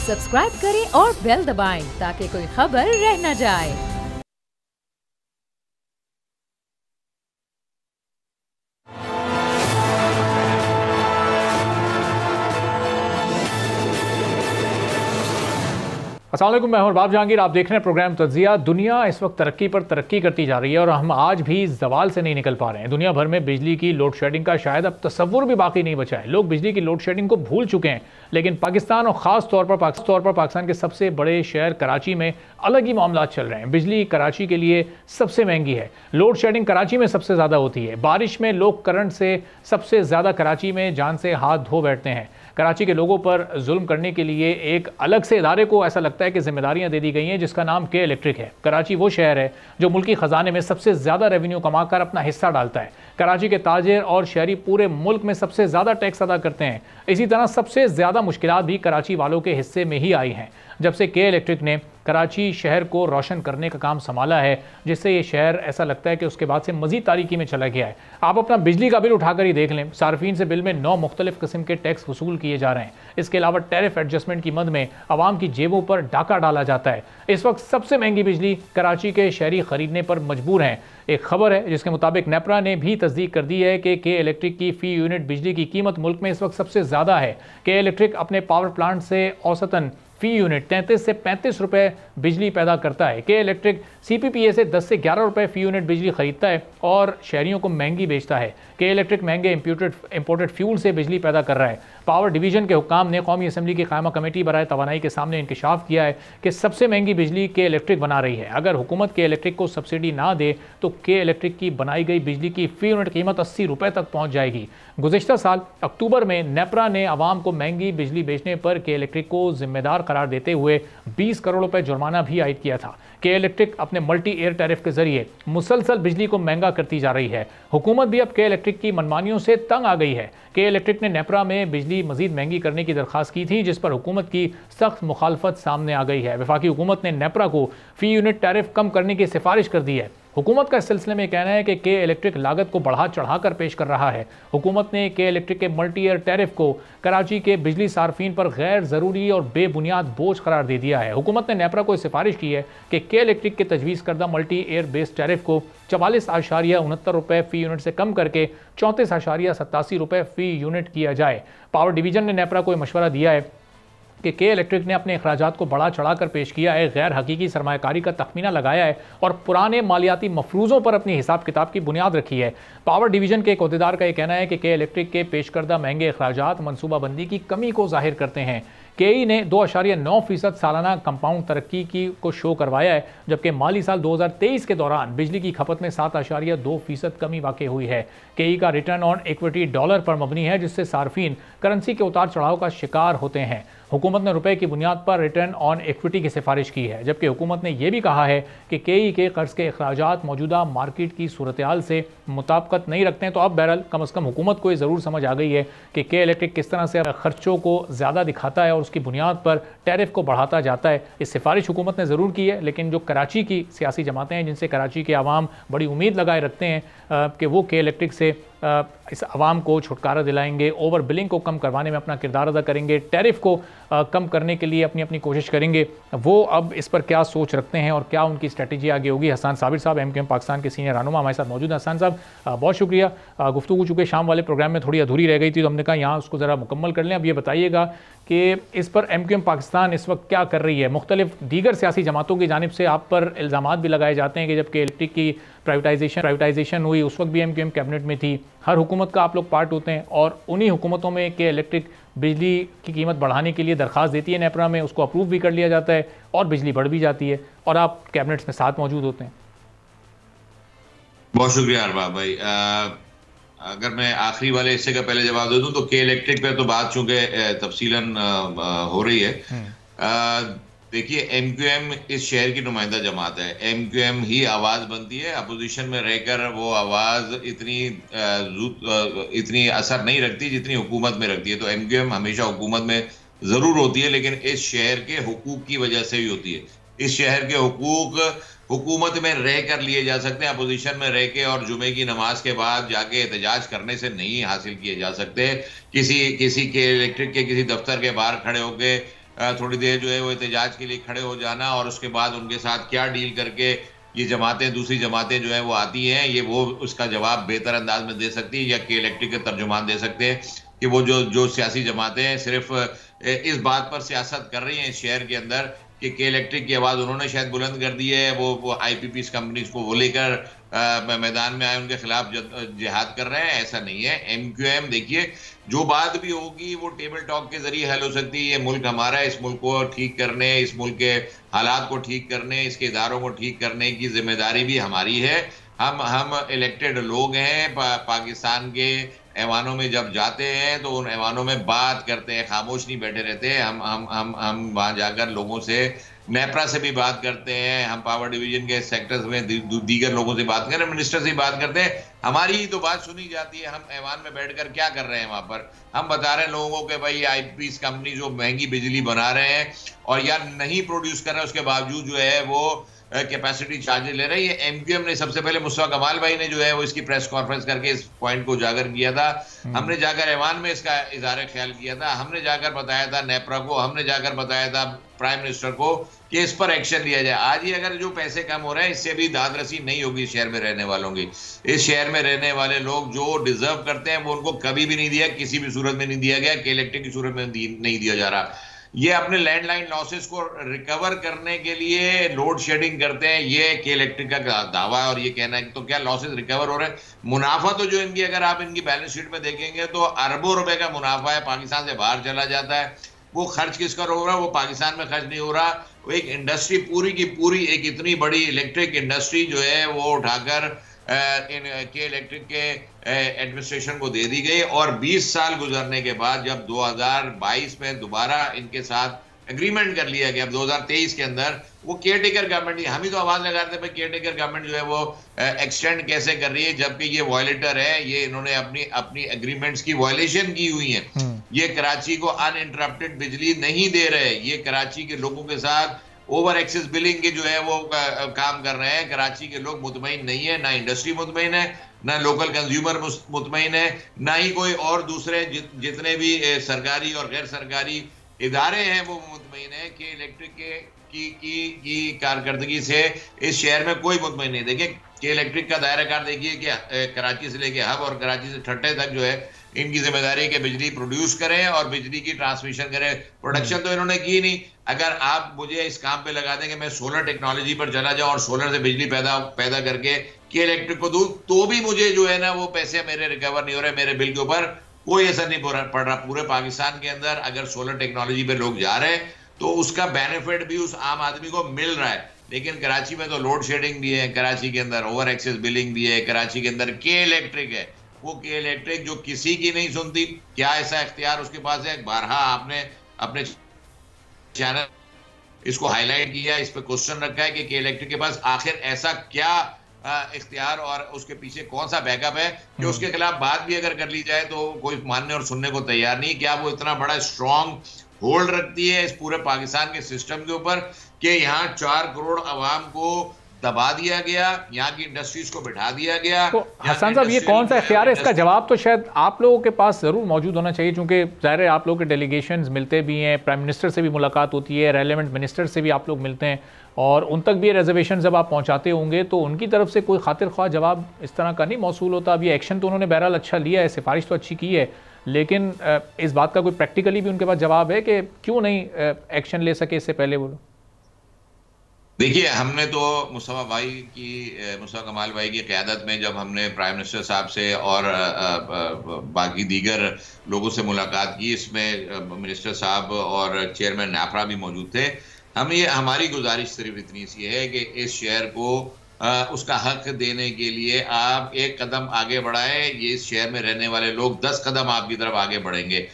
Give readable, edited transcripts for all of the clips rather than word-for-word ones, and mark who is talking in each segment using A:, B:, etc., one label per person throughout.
A: Subscribe करें और bell दबाएं ताकि कोई खबर रह न जाए।
B: अस्सलाम वालेकुम, मैं हूं बाब जहांगीर। आप देख रहे हैं प्रोग्राम तज्जिया। दुनिया इस वक्त तरक्की पर तरक्की करती जा रही है और हम आज भी जवाल से नहीं निकल पा रहे हैं। दुनिया भर में बिजली की लोड शेडिंग का शायद अब तस्वुर भी बाकी नहीं बचा है। लोग बिजली की लोड शेडिंग को भूल चुके हैं, लेकिन पाकिस्तान और ख़ास तौर पर पाकिस्तान के सबसे बड़े शहर कराची में अलग ही मामला चल रहे हैं। बिजली कराची के लिए सबसे महंगी है। लोड शेडिंग कराची में सबसे ज़्यादा होती है। बारिश में लोग करंट से सबसे ज़्यादा कराची में जान से हाथ धो बैठते हैं। कराची के लोगों पर जुल्म करने के लिए एक अलग से इदारे को ऐसा लगता है कि जिम्मेदारियां दे दी गई हैं, जिसका नाम के इलेक्ट्रिक है। कराची वो शहर है जो मुल्की खजाने में सबसे ज़्यादा रेवेन्यू कमाकर अपना हिस्सा डालता है। कराची के ताजिर और शहरी पूरे मुल्क में सबसे ज़्यादा टैक्स अदा करते हैं। इसी तरह सबसे ज़्यादा मुश्किलात भी कराची वालों के हिस्से में ही आई हैं जब से के इलेक्ट्रिक ने कराची शहर को रोशन करने का काम संभाला है, जिससे ये शहर ऐसा लगता है कि उसके बाद से मज़ीद तारीकी में चला गया है। आप अपना बिजली का बिल उठाकर ही देख लें, सार्फिन से बिल में 9 मुख्तलिफ किस्म के टैक्स वसूल किए जा रहे हैं। इसके अलावा टैरिफ एडजस्टमेंट की मद में आवाम की जेबों पर डाका डाला जाता है। इस वक्त सबसे महंगी बिजली कराची के शहरी खरीदने पर मजबूर हैं। एक खबर है जिसके मुताबिक नेपरा ने भी तस्दीक कर दी है कि के इलेक्ट्रिक की फ़ी यूनिट बिजली की कीमत मुल्क में इस वक्त सबसे ज़्यादा है। के इलेक्ट्रिक अपने पावर प्लांट से औसतन फ़ी यूनिट 33 से 35 रुपये बिजली पैदा करता है। के इलेक्ट्रिक CPPA से 10 से 11 रुपये फ़ी यूनिट बिजली खरीदता है और शहरियों को महंगी बेचता है। के इलेक्ट्रिक महंगे इंपोर्टेड फ्यूल से बिजली पैदा कर रहा है। पावर डिवीज़न के हुक्काम ने कौमी असम्बली की कायमा कमेटी बराए तवानाई के सामने इंकशाफ किया है कि सबसे महंगी बिजली के इलेक्ट्रिक बना रही है। अगर हुकूमत के इलेक्ट्रिक को सब्सिडी ना दे तो के इलेक्ट्रिक की बनाई गई बिजली की फ़ी यूनिट कीमत 80 रुपये तक पहुँच जाएगी। गुज़िश्ता साल अक्टूबर में नेपरा ने आवाम को महंगी बिजली बेचने पर के इलेक्ट्रिक को जिम्मेदार करार देते हुए 20 करोड़ रुपए जुर्माना भी आयद किया था। के इलेक्ट्रिक अपने मल्टी एयर टैरिफ के जरिए मुसलसल बिजली को महंगा करती जा रही है। हुकूमत भी अब के इलेक्ट्रिक की मनमानियों से तंग आ गई है। के इलेक्ट्रिक ने नेपरा में बिजली मजीद महंगी करने की दरख्वास्त की थी, जिस पर हुकूमत की सख्त मुखालफत सामने आ गई है। वफाकी हुकूमत ने नेपरा को फ़ी यूनिट टैरिफ कम करने की सिफारिश कर दी है। हुकूमत का इस सिलसिले में कहना है कि के इलेक्ट्रिक लागत को बढ़ा चढ़ाकर पेश कर रहा है। हुकूमत ने के इलेक्ट्रिक के मल्टी एयर टैरिफ को कराची के बिजली सार्फिन पर गैर ज़रूरी और बेबुनियाद बोझ करार दे दिया है। हुकूमत ने नेपरा को सिफारिश की है कि के इलेक्ट्रिक के तजवीज़ करदा मल्टी एयर बेस्ड टैरिफ को 44.69 रुपये फ़ी यूनिट से कम करके 34.87 रुपये फ़ी यूनिट किया जाए। पावर डिवीज़न ने नेपरा को मशवरा दिया है कि के इलेक्ट्रिक ने अपने अखराजात को बढ़ा चढ़ाकर पेश किया है, गैर हकीकी सरमायाकारी का तखमीना लगाया है और पुराने मालियाती मफरूज़ों पर अपनी हिसाब किताब की बुनियाद रखी है। पावर डिवीज़न के एक अहदेदार का यह कहना है कि के इलेक्ट्रिक के पेश करदा महंगे अखराजात मनसूबाबंदी की कमी को जाहिर करते हैं। केई ने 2.9% सालाना कंपाउंड तरक्की को शो करवाया है, जबकि माली साल 2023 के दौरान बिजली की खपत में 7.2% कमी वाक़ हुई है। केई का रिटर्न ऑन इक्विटी डॉलर पर मबनी है, जिससे सार्फिन करेंसी के उतार चढ़ाव का शिकार होते हैं। हुकूमत ने रुपए की बुनियाद पर रिटर्न ऑन इक्विटी की सिफारिश की है, जबकि हुकूमत ने यह भी कहा है कि केई के कर्ज के अखराजात मौजूदा मार्केट की सूरत हाल से मुताबिकत नहीं रखते हैं। तो अब बहरहाल कम अज़ कम हुकूमत को ये ज़रूर समझ आ गई है कि के इलेक्ट्रिक किस तरह से खर्चों को ज़्यादा दिखाता है और उसकी बुनियाद पर टैरिफ को बढ़ाता जाता है। इस सिफारिश हुकूमत ने ज़रूर की है, लेकिन जो कराची की सियासी जमातें हैं, जिनसे कराची के आवाम बड़ी उम्मीद लगाए रखते हैं कि वो के इलेक्ट्रिक से इस आवाम को छुटकारा दिलाएंगे, ओवर बिलिंग को कम करवाने में अपना किरदार अदा करेंगे, टैरिफ को कम करने के लिए अपनी अपनी कोशिश करेंगे, वो अब इस पर क्या सोच रखते हैं और क्या उनकी स्ट्रेटजी आगे होगी। हसन साबिर साहब MQM पाकिस्तान के सीनियर रहनुमा हमारे साथ मौजूद हैं। हसन साहब बहुत शुक्रिया। गुफ्तगू चूँकि शाम वाले प्रोग्राम में थोड़ी अधूरी रह गई थी, तो हमने कहा यहाँ उसको ज़रा मुकम्मल कर लें। अब ये बताइएगा कि इस पर MQM पाकिस्तान इस वक्त क्या कर रही है। मुख्तलिफ दीगर सियासी जमातों की जानिब से आप पर इल्ज़ामात भी लगाए जाते हैं कि जबकि इलेक्ट्रिक की प्राइवेटाइजेशन हुई उस वक्त भी MQM कैबिनेट में थी। हर हुकूमत का आप लोग पार्ट होते हैं और उन्हीं हुकूमतों में के इलेक्ट्रिक बिजली की कीमत बढ़ाने के लिए दरख्वास्त देती है नेपरा में, उसको अप्रूव भी कर लिया जाता है और बिजली बढ़ भी जाती है और आप कैबिनेट्स में साथ मौजूद होते हैं।
C: बहुत शुक्रिया अरबाब भाई। अगर मैं आखिरी वाले हिस्से का पहले जवाब दे दूं तो के इलेक्ट्रिक पे तो बात चूंकि तफसीलन हो रही है। देखिए, MQM इस शहर की नुमाइंदा जमात है। MQM ही आवाज बनती है। अपोजिशन में रहकर वो आवाज इतनी असर नहीं रखती जितनी हुकूमत में रखती है। तो MQM हमेशा हुकूमत में जरूर होती है, लेकिन इस शहर के हुकूक की वजह से भी होती है। इस शहर के हुकूक हुकूमत में रह कर लिए जा सकते हैं, अपोजिशन में रह के और जुमे की नमाज के बाद जाके एहतजाज करने से नहीं हासिल किए जा सकते। किसी के इलेक्ट्रिक के किसी दफ्तर के बाहर खड़े होके थोड़ी देर जो है वो एहतजाज के लिए खड़े हो जाना और उसके बाद उनके साथ क्या डील करके ये जमातें, दूसरी जमातें जो है वो आती हैं, ये वो उसका जवाब बेहतर अंदाज में दे सकती है, या के इलेक्ट्रिक के तर्जुमान दे सकते हैं कि वो जो सियासी जमातें सिर्फ इस बात पर सियासत कर रही हैं इस शहर के अंदर कि के इलेक्ट्रिक की आवाज़ उन्होंने शायद बुलंद कर दी है, वो IPPs कंपनीज को वो लेकर मैदान में आए, उनके खिलाफ जिहाद कर रहे हैं। ऐसा नहीं है। MQM देखिए, जो बात भी होगी वो टेबल टॉक के जरिए हल हो सकती है। ये मुल्क हमारा है, इस मुल्क को ठीक करने, इस मुल्क के हालात को ठीक करने, इसके इदारों को ठीक करने की जिम्मेदारी भी हमारी है। हम इलेक्टेड लोग हैं। पाकिस्तान के ऐवानों में जब जाते हैं तो उन ऐवानों में बात करते हैं, खामोश नहीं बैठे रहते हैं। हम वहां जाकर लोगों से, नेपरा से भी बात करते हैं, हम पावर डिवीजन के सेक्टर्स में दीगर लोगों से बात करें, मिनिस्टर से बात करते हैं। हमारी ही तो बात सुनी जाती है। हम ऐवान में बैठकर क्या कर रहे हैं वहां पर? हम बता रहे हैं लोगों को कि भाई IPPs कंपनी जो महंगी बिजली बना रहे हैं और या नहीं प्रोड्यूस कर रहे हैं, उसके बावजूद जो है वो कैपेसिटी चार्जेस ले रहे हैं। ये MQM ने सबसे पहले, मुस्तफा कमाल भाई ने जो है वो इसकी प्रेस कॉन्फ्रेंस करके इस पॉइंट को उजागर किया था। हमने जाकर ऐवान में इसका इज़हार ख्याल किया था, हमने जाकर बताया था नेपरा को, हमने जाकर बताया था प्राइम मिनिस्टर को कि इस पर एक्शन लिया जाए। आज ही अगर जो पैसे कम हो रहे हैं, इससे भी दाद रसी नहीं होगी इस शहर में रहने वालों की। इस शहर में रहने वाले लोग जो डिजर्व करते हैं वो उनको कभी भी नहीं दिया, किसी भी सूरत में नहीं दिया गया, के इलेक्ट्रिक की सूरत में नहीं दिया जा रहा। ये अपने लैंडलाइन लॉसेस को रिकवर करने के लिए लोड शेडिंग करते हैं, ये के इलेक्ट्रिक का दावा है। और ये कहना है कि तो क्या लॉसेस रिकवर हो रहे हैं? मुनाफा तो जो इनकी, अगर आप इनकी बैलेंस शीट में देखेंगे तो अरबों रुपए का मुनाफा है, पाकिस्तान से बाहर चला जाता है। वो खर्च किसका हो रहा है? वो पाकिस्तान में खर्च नहीं हो रहा। वो एक इंडस्ट्री पूरी की पूरी, एक इतनी बड़ी इलेक्ट्रिक इंडस्ट्री जो है वो उठाकर के इलेक्ट्रिक के एडमिनिस्ट्रेशन को दे दी गई। और 20 साल गुजरने के बाद जब 2022 में दोबारा इनके साथ एग्रीमेंट कर लिया गया, अब 2023 के अंदर वो केयर टेकर गवर्नमेंट, हम ही तो आवाज लगा रहे थे भाई केयर टेकर गवर्नमेंट जो है वो एक्सटेंड कैसे कर रही है, जबकि ये वायलेटर है, ये इन्होंने अपनी एग्रीमेंट्स की वायलेशन की हुई है। ये कराची को अनइंटरप्टेड बिजली नहीं दे रहे, ये कराची के लोगों के साथ ओवर एक्सेस बिलिंग के जो है वो काम कर रहे हैं। कराची के लोग मुतमईन नहीं है, ना इंडस्ट्री मुतमईन है, ना लोकल कंज्यूमर मुतमईन है, ना ही कोई और दूसरे जितने भी सरकारी और गैर सरकारी इदारे हैं वो मुतमईन है कि इलेक्ट्रिक की कारकर्दगी से इस शहर में कोई मुतमईन नहीं। देखिए कि इलेक्ट्रिक का दायरा कार देखिए कि कराची से लेके हब और कराची से ठट्टे तक जो है इनकी जिम्मेदारी है कि बिजली प्रोड्यूस करें और बिजली की ट्रांसमिशन करें। प्रोडक्शन तो इन्होंने की नहीं। अगर आप मुझे इस काम पे लगा देंगे, मैं सोलर टेक्नोलॉजी पर चला जाऊं और सोलर से बिजली पैदा करके के इलेक्ट्रिक को दूं, तो भी मुझे जो है ना वो पैसे मेरे रिकवर नहीं हो रहे, मेरे बिल के ऊपर कोई असर नहीं पड़ रहा। पूरे पाकिस्तान के अंदर अगर सोलर टेक्नोलॉजी पे लोग जा रहे हैं तो उसका बेनिफिट भी उस आम आदमी को मिल रहा है। लेकिन कराची में तो लोड शेडिंग भी है, कराची के अंदर ओवर एक्सेस बिलिंग भी है, कराची के अंदर के इलेक्ट्रिक है, वो के इलेक्ट्रिक जो किसी की नहीं सुनती। क्या ऐसा इख्तियार उसके पास है? बारहा आपने अपने चैनल इसको हाईलाइट किया, इस पे क्वेश्चन रखा है कि के इलेक्ट्रिक के पास आखिर ऐसा क्या इख्तियार और उसके पीछे कौन सा बैकअप है कि उसके खिलाफ बात भी अगर कर ली जाए तो कोई मानने और सुनने को तैयार नहीं। क्या वो इतना बड़ा स्ट्रॉन्ग होल्ड रखती है इस पूरे पाकिस्तान के सिस्टम के ऊपर कि यहाँ 4 करोड़ आवाम को दबा दिया गया, यहाँ की इंडस्ट्रीज को बिठा दिया गया?
B: तो हसन साहब ये कौन सा इख्तियार है? इसका जवाब तो शायद आप लोगों के पास जरूर मौजूद होना चाहिए, क्योंकि ज़ाहिर है आप लोगों के डेलीगेशंस मिलते भी हैं, प्राइम मिनिस्टर से भी मुलाकात होती है, रेलेवेंट मिनिस्टर से भी आप लोग मिलते हैं और उन तक भी ये रिजर्वेशन जब आप पहुँचाते होंगे तो उनकी तरफ से कोई खातिर ख्वाह जवाब इस तरह का नहीं मौसूल होता। अब ये एक्शन तो उन्होंने बहरहाल अच्छा लिया है, सिफारिश तो अच्छी की है, लेकिन इस बात का कोई प्रैक्टिकली भी उनके पास जवाब है कि क्यों नहीं एक्शन ले सके इससे पहले वो लोग?
C: देखिए, हमने तो मुस्तफा कमाल भाई की क़यादत में जब हमने प्राइम मिनिस्टर साहब से और बाकी दीगर लोगों से मुलाकात की, इसमें मिनिस्टर साहब और चेयरमैन नाफरा भी मौजूद थे। हमारी गुजारिश सिर्फ इतनी सी है कि इस शहर को उसका हक देने के लिए आप एक कदम आगे बढ़ाएं। ये इस शहर में रहने वाले लोग 10 कदम आपकी तरफ आगे बढ़ेंगे।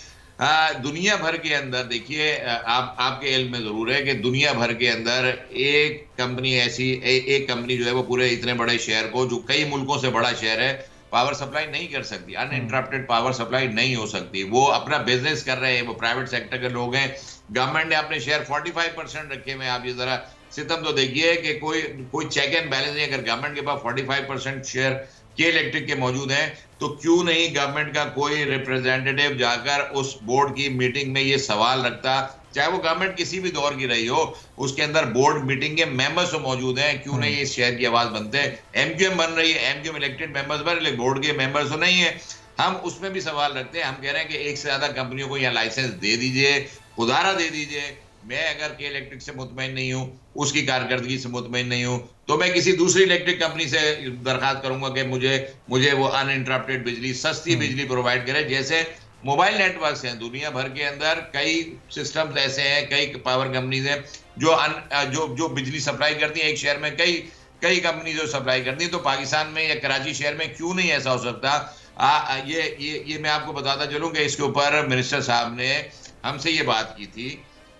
C: दुनिया भर के अंदर देखिए, आपके इल्म में जरूर है कि दुनिया भर के अंदर एक कंपनी जो है वो पूरे इतने बड़े शहर को, जो कई मुल्कों से बड़ा शहर है, पावर सप्लाई नहीं कर सकती। अनइंटरप्टेड पावर सप्लाई नहीं हो सकती। वो अपना बिजनेस कर रहे हैं, वो प्राइवेट सेक्टर के लोग हैं। गवर्नमेंट ने अपने शेयर 45% रखे हुए। आप ये जरा सितम तो देखिए कि कोई चेक एंड बैलेंस नहीं। अगर गवर्नमेंट के पास 45% शेयर के इलेक्ट्रिक के मौजूद हैं तो क्यों नहीं गवर्नमेंट का कोई रिप्रेजेंटेटिव जाकर उस बोर्ड की मीटिंग में ये सवाल रखता चाहे वो गवर्नमेंट किसी भी दौर की रही हो, उसके अंदर बोर्ड मीटिंग के मेंबर्स तो मौजूद हैं, क्यों नहीं इस शहर की आवाज बनते हैं। एमक्यूएम बन रही है, एमक्यूएम इलेक्टेड मेंबर्स बन रहे, बोर्ड के मेंबर्स तो नहीं है। हम उसमें भी सवाल रखते हैं, हम कह रहे हैं कि एक से ज्यादा कंपनियों को यहाँ लाइसेंस दे दीजिए, खुदारा दे दीजिए। मैं अगर के इलेक्ट्रिक से मुतमईन नहीं हूँ, उसकी कारकर्दगी से मुतमईन नहीं हूँ, तो मैं किसी दूसरी इलेक्ट्रिक कंपनी से दरखास्त करूंगा कि मुझे वो अनइंटरप्टेड बिजली, सस्ती बिजली प्रोवाइड करे। जैसे मोबाइल नेटवर्क्स हैं दुनिया भर के अंदर, कई सिस्टम्स ऐसे हैं, कई पावर कंपनीज हैं जो बिजली सप्लाई करती है एक शहर में, कई कंपनी जो सप्लाई करती है। तो पाकिस्तान में या कराची शहर में क्यों नहीं ऐसा हो सकता? ये मैं आपको बताता चलूं कि इसके ऊपर मिनिस्टर साहब ने हमसे ये बात की थी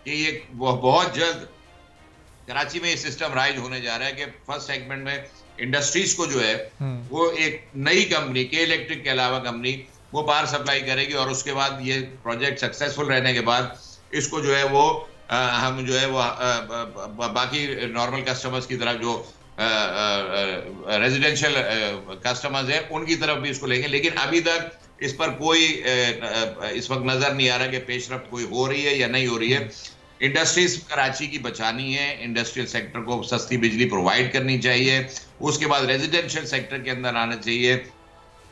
C: कि ये बहुत जल्द कराची में ये सिस्टम राइज होने जा रहा है कि फर्स्ट सेगमेंट में इंडस्ट्रीज को जो है वो एक नई कंपनी, के इलेक्ट्रिक के अलावा कंपनी, वो पावर सप्लाई करेगी। और उसके बाद ये प्रोजेक्ट सक्सेसफुल रहने के बाद इसको जो है वो हम जो है वो बाकी नॉर्मल कस्टमर्स की तरफ जो रेजिडेंशियल कस्टमर्स हैं उनकी तरफ भी इसको लेंगे। लेकिन अभी तक इस पर कोई इस वक्त नजर नहीं आ रहा कि पेशरफ्त कोई हो रही है या नहीं हो रही है। इंडस्ट्रीज कराची की बचानी है, इंडस्ट्रियल सेक्टर को सस्ती बिजली प्रोवाइड करनी चाहिए, उसके बाद रेजिडेंशियल सेक्टर के अंदर आना चाहिए।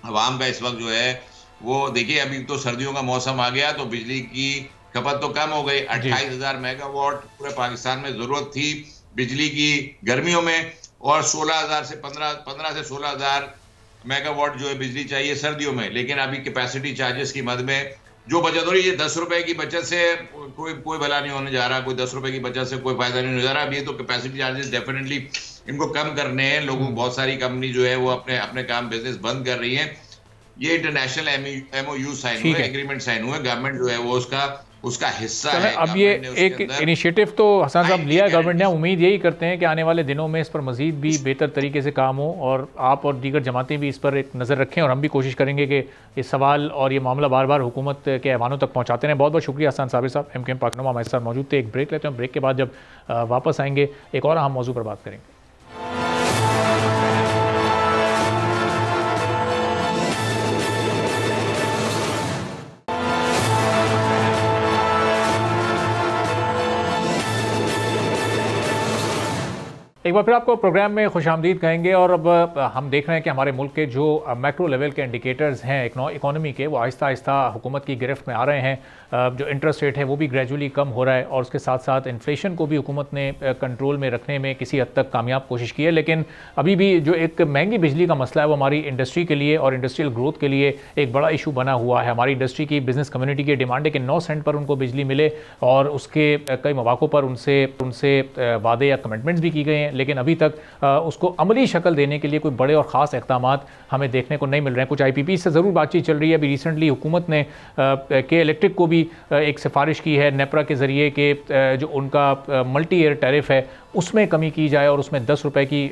C: अवाम का इस वक्त जो है वो देखिए, अभी तो सर्दियों का मौसम आ गया तो बिजली की खपत तो कम हो गई। 28,000 मेगावाट पूरे पाकिस्तान में जरूरत थी बिजली की गर्मियों में, और 16,000 से 15 से 16,000 मेगावाट जो है बिजली चाहिए सर्दियों में। लेकिन अभी कैपेसिटी चार्जेस की मद में जो बचत हो रही है, 10 रुपए की बचत से कोई भला नहीं होने जा रहा, कोई 10 रुपए की बचत से कोई फायदा नहीं होने जा रहा। अब ये तो कैपेसिटी चार्जेस डेफिनेटली इनको कम करने हैं। लोगों बहुत सारी कंपनी जो है वो अपने काम बिजनेस बंद कर रही है। ये इंटरनेशनल MOU साइन हुए, एग्रीमेंट साइन हुए, गवर्नमेंट जो है वो उसका हिस्सा है।
B: अब ये एक इनिशिएटिव तो हसन साहब लिया है गवर्नमेंट ने। उम्मीद यही करते हैं कि आने वाले दिनों में इस पर मजीद भी बेहतर तरीके से काम हो, और आप और दीगर जमातें भी इस पर एक नज़र रखें, और हम भी कोशिश करेंगे कि ये सवाल और ये मामला बार बार हुकूमत के ऐवानों तक पहुँचाते रहें। बहुत बहुत शुक्रिया हसन साबिर साहब, MQM पाकनुमा हमारे साथ मौजूद थे। एक ब्रेक लेते हैं, ब्रेक के बाद जब वापस आएंगे एक और अहम मौजू पर बात करेंगे। एक बार फिर आपको प्रोग्राम में खुशामदीद कहेंगे। और अब हम देख रहे हैं कि हमारे मुल्क के जो मैक्रो लेवल के इंडिकेटर्स हैं इकोनॉमी के, वो आहिस्ता आहिस्ता हुकूमत की गिरफ्त में आ रहे हैं। जो इंटरेस्ट रेट है वो भी ग्रेजुअली कम हो रहा है, और उसके साथ साथ इन्फ्लेशन को भी हुकूमत ने कंट्रोल में रखने में किसी हद तक कामयाब कोशिश की है। लेकिन अभी भी जो एक महंगी बिजली का मसला है वो हमारी इंडस्ट्री के लिए और इंडस्ट्रियल ग्रोथ के लिए एक बड़ा इशू बना हुआ है। हमारी इंडस्ट्री की बिजनेस कम्युनिटी की डिमांड है कि 9 सेंट पर उनको बिजली मिले, और उसके कई मौक़ों पर उनसे वादे या कमिटमेंट्स भी की गए हैं, लेकिन अभी तक उसको अमली शक्ल देने के लिए कोई बड़े और ख़ास इक़दामात हमें देखने को नहीं मिल रहे हैं। कुछ IPP से ज़रूर बातचीत चल रही है। अभी रिसेंटली हुकूमत ने के इलेक्ट्रिक को भी एक सिफारिश की है नेपरा के ज़रिए कि जो उनका मल्टी ईयर टैरिफ है उसमें कमी की जाए, और उसमें 10 रुपये की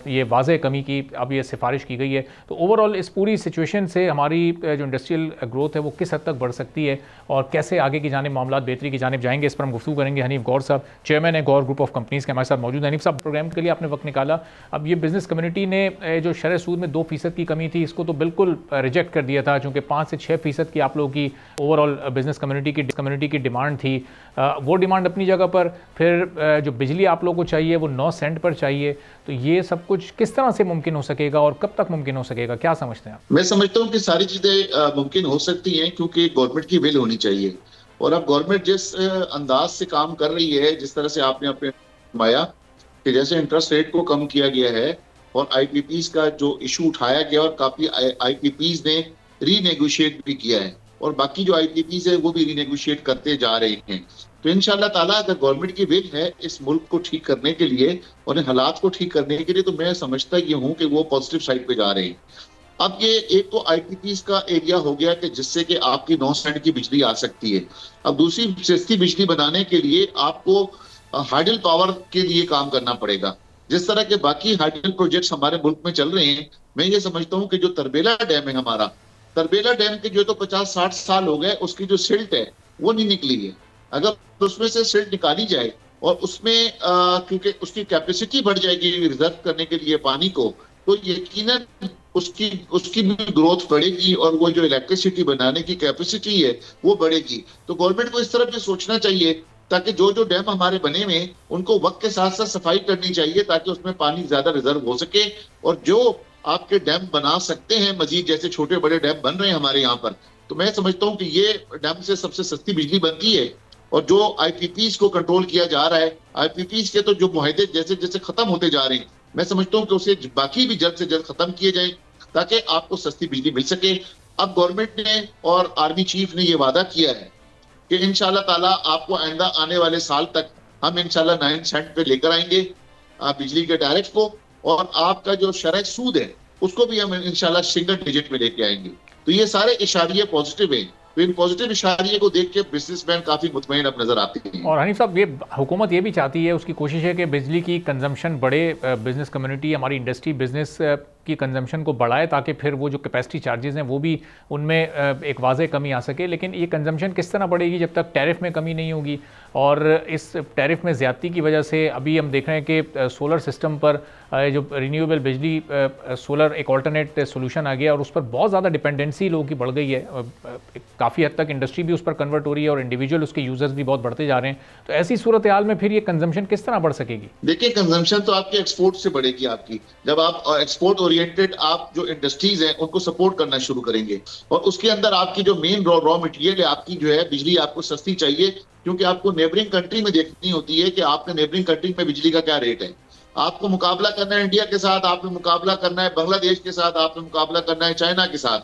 B: ये वाज़े कमी की अब ये सिफारिश की गई है। तो ओवरऑल इस पूरी सिचुएशन से हमारी जो इंडस्ट्रियल ग्रोथ है वो किस हद तक बढ़ सकती है, और कैसे आगे की जानिब मामला बेहतरी की जानिब जाएंगे, इस पर हम गुफ्तगू करेंगे। हनीफ गौर साहब, चेयरमैन है गौर ग्रुप ऑफ कंपनीज़ के, हमारे साथ मौजूद हैं। हनीफ साहब, प्रोग्राम के लिए आपने वक्त निकाला। अब ये बिज़नेस कम्युनिटी ने जो शरह सूद में 2% की कमी थी, इसको तो बिल्कुल रिजेक्ट कर दिया था, चूँकि 5 से 6% की आप लोगों की ओवरऑल बिज़नेस कम्युनिटी की डिमांड थी। वो डिमांड अपनी जगह पर, फिर जो बिजली आप लोगों को चाहिए वो 9 सेंट पर चाहिए। तो ये सब कुछ किस तरह से मुमकिन हो सकेगा और कब तक मुमकिन हो सकेगा, क्या समझते हैं आप?
D: मैं समझता हूँ कि सारी चीजें मुमकिन हो सकती हैं, क्योंकि गवर्नमेंट की विल होनी चाहिए। और अब गवर्नमेंट जिस अंदाज से काम कर रही है, जिस तरह से आपने अपने फरमाया कि जैसे इंटरेस्ट रेट को कम किया गया है और IPPs का जो इशू उठाया गया, और काफी IPPs ने रीनेगोशिएट भी किया है, और बाकी जो IPPs है वो भी रीनेगोशिएट करते जा रहे हैं। तो इंशाअल्लाह ताला अगर गवर्नमेंट की विल है इस मुल्क को ठीक करने के लिए और इन हालात को ठीक करने के लिए, तो मैं समझता ये हूँ कि वो पॉजिटिव साइड पे जा रहे हैं। अब ये एक तो IPPs का एरिया हो गया कि जिससे कि आपकी 9 सेंट की बिजली आ सकती है। अब दूसरी सस्ती बिजली बनाने के लिए आपको हाइडल पावर के लिए काम करना पड़ेगा। जिस तरह के बाकी हाइडल प्रोजेक्ट्स हमारे मुल्क में चल रहे हैं, मैं ये समझता हूँ कि जो तरबेला डैम है हमारा, तरबेला डैम के जो तो 50-60 साल हो गए, उसकी जो सिल्ट है वो नहीं निकली है। अगर उसमें से सिल्ट निकाली जाए और उसमें क्योंकि उसकी कैपेसिटी बढ़ जाएगी रिजर्व करने के लिए पानी को, तो यकीनन उसकी भी ग्रोथ बढ़ेगी और वो जो इलेक्ट्रिसिटी बनाने की कैपेसिटी है वो बढ़ेगी। तो गवर्नमेंट को इस तरफ भी सोचना चाहिए ताकि जो जो डैम हमारे बने हुए हैं उनको वक्त के साथ साथ सफाई करनी चाहिए ताकि उसमें पानी ज्यादा रिजर्व हो सके। और जो आपके डैम बना सकते हैं मजीद, जैसे छोटे बड़े डैम बन रहे हैं हमारे यहाँ पर, तो मैं समझता हूँ कि ये डैम से सबसे सस्ती बिजली बनती है। और जो आईपीपीज को कंट्रोल किया जा रहा है, आईपीपीज के तो जो मुआहदे जैसे जैसे खत्म होते जा रहे हैं, मैं समझता हूँ कि उसे बाकी भी जल्द से जल्द खत्म किए जाए ताकि आपको सस्ती बिजली मिल सके। अब गवर्नमेंट ने और आर्मी चीफ ने ये वादा किया है कि इंशाल्लाह ताला आपको आइंदा आने वाले साल तक हम इंशाल्लाह 9 सेंट पे लेकर आएंगे बिजली के टैरिफ को, और आपका जो शरह सूद है उसको भी हम इंशाल्लाह सिंगल डिजिट में लेके आएंगे। तो ये सारे इशारे पॉजिटिव हैं। तो इन पॉजिटिव इशारे को देख के बिजनेसमैन काफी मुतमईन अब नजर आते हैं।
B: और हनीफ साहब, ये हुकूमत ये भी चाहती है, उसकी कोशिश है कि बिजली की कंजम्पशन बढ़े, बिजनेस कम्युनिटी, हमारी इंडस्ट्री बिजनेस की कंजम्पशन को बढ़ाए ताकि फिर वो जो कैपेसिटी चार्जेस हैं वो भी उनमें एक वाज़े कमी आ सके। लेकिन ये कंजम्पशन किस तरह बढ़ेगी जब तक टैरिफ में कमी नहीं होगी? और इस टैरिफ में ज़्यादती की वजह से अभी हम देख रहे हैं कि सोलर सिस्टम पर जो रिन्यूएबल बिजली, सोलर एक ऑल्टरनेट सोल्यूशन आ गया और उस पर बहुत ज़्यादा डिपेंडेंसी लोगों की बढ़ गई है। काफ़ी हद तक इंडस्ट्री भी उस पर कन्वर्ट हो रही है और इंडिविजुअल उसके यूज़र्स भी बहुत बढ़ते जा रहे हैं। तो ऐसी सूरत हाल में फिर ये कंजम्पशन किस तरह बढ़ सकेगी?
D: देखिए, कंजम्पशन तो आपके एक्सपोर्ट से बढ़ेगी। आपकी जब आप एक्सपोर्ट ओरिएंटेड आप जो इंडस्ट्रीज हैं उनको सपोर्ट करना शुरू करेंगे, और उसके अंदर आपकी जो मेन रॉ मटेरियल है आपकी जो है बिजली आपको सस्ती चाहिए, क्योंकि आपको नेबरिंग कंट्री में देखनी होती है कि आपके नेबरिंग कंट्री में बिजली का क्या रेट है। आपको मुकाबला करना है इंडिया के साथ, आपने मुकाबला करना है बांग्लादेश के साथ, आपने मुकाबला करना है चाइना के साथ,